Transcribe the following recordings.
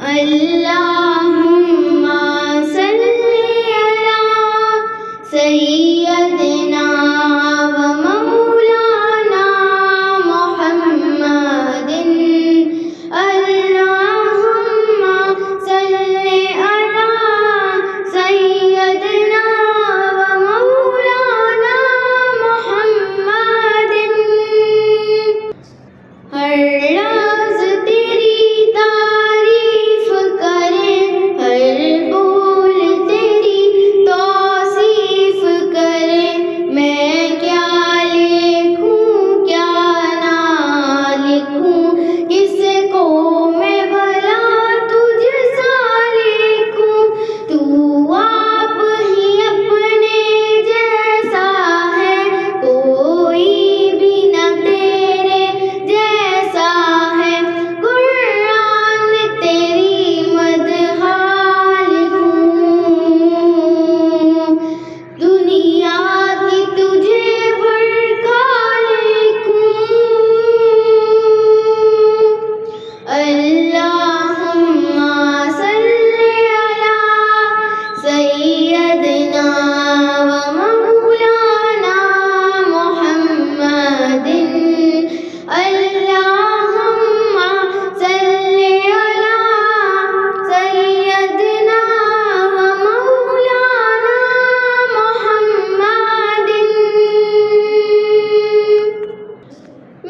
अल्लाहुम्मा सल्ली अला सय्यदिना व मौलाना मुहम्मदिन। अल्लाहुम्मा सल्ली अला सय्यदिना व मौलाना मुहम्मदिन। हर राज तेरी तारीफ करे, हर बोल तेरी तौसीफ करे। मैं क्या लिखूं क्या ना लिखूं, किसको मैं भला तुझसा लिखूं। तू आप ही अपने जैसा है, कोई भी न तेरे जैसा है। कुरान तेरी मदहा लिखूं, दुनिया की तुझे बरखा लिखूं। अल्लाहुम्मा सल्ली अला सय्यदिना व मौलाना मुहम्मदिन। अल्लाहुम्मा सल्ली अला सय्यदिना व मौलाना मुहम्मदिन।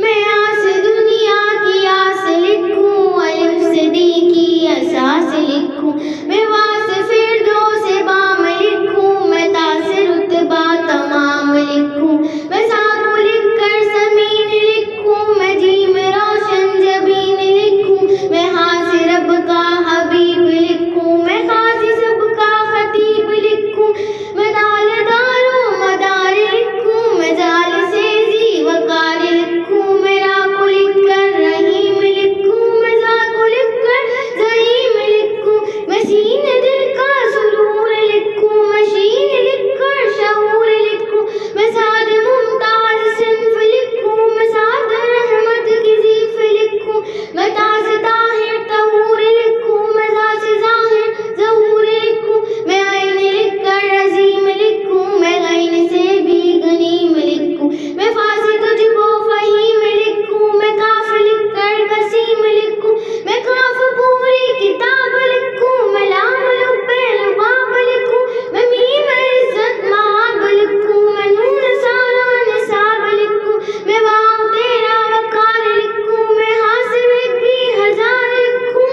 मैं आस दुनिया की आस लिखूं, अलिफ से दी की असास लिखूं। मैं वास फिरदौस से बाम लिखूं, मैं ता से रुतबा तमाम लिखूं। मैं सा को लिखकर ज़मीन लिखूं, मैं जीम रोशन जबीन लिखूं। मैं हा से रब का हबीब लिखूं, मैं खा से सबका खतीब लिखूं। मैं दाल दारो मदार लिखूं, मैं जाल से जी वकार लिखूं। मैं रा को लिखकर रहीम लिखूं, मैं जा को लिखकर ज़हीम लिखूं। मैं सीन दिल का सुरूर लिखूं, मैं शीन लिखकर शऊर लिखूं। मैं साद मुमताज सिन्फ लिखूं, मैं साद रहमत की ज़ीफ लिखूं। मैं ताज़ ताहिर तहूर लिखूं, मैं ज़ात ज़ाहिर ज़हूर लिखूं। मैं आइन लिखकर अज़ीम लिखूं, मैं गैन से भी गनीम लिखूं। मैं फा से तुझको फ़हीम लिखूं, मैं काफ लिखकर कसीम लिखूं। मैं काफ पूरी किताब लिखूं, मैं लाम लुब्बे लुबाब लिखूं। मैं मीम इज़्ज़त मआब लिखूं, मैं नून सारा निसाब लिखूं। मैं वाव तेरा वकार लिखूं, मैं हा से भी हजार लिखूं।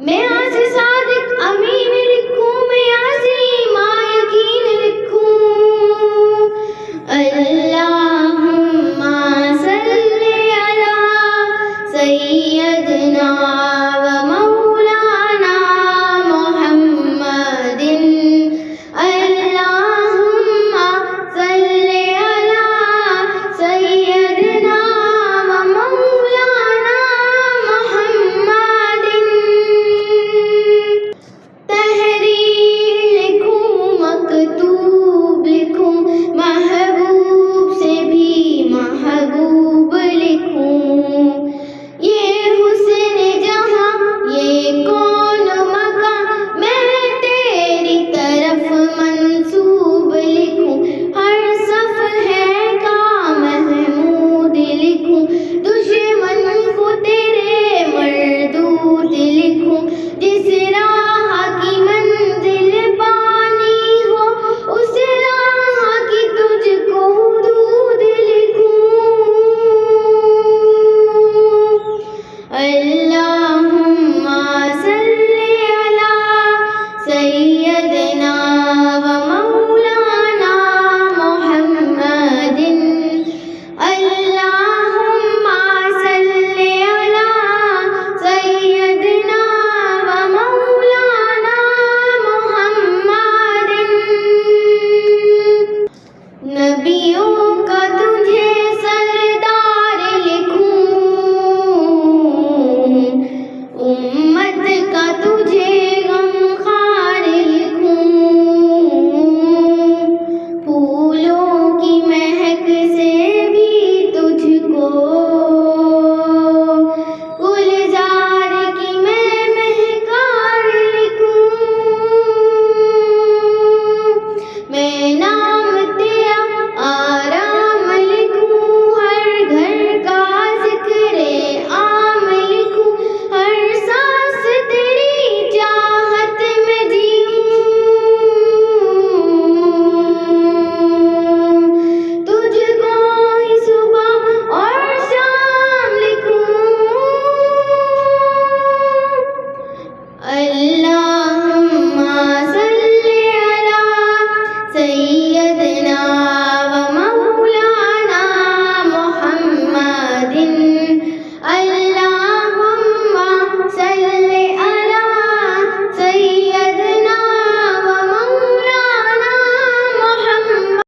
मैं आ से सादिक अमीन लिखूं, मैं आ से ईमान यकीन लिखूं। अल्लाहुम्मा सल्ली अला सय्यदिना व मौलाना मुहम्मदिन। अल्लाहुम्मा सल्ली अला सय्यदिना व मौलाना मुहम्मदिन। तहरीर लिखूं मकतूब लिखूं, महबूब से भी महबूब लिखूं। ये हुस्न जहां ये कौन मकां, मैं तेरी तरफ मंसूब लिखूं। हर सफ़हे का महमूद लिखूं, दुश्मन को तेरे मरदूद लिखूं। जिस राह की मंजिल पानी हो, उस राह की तुझको दूध लिखूं। अल्लाह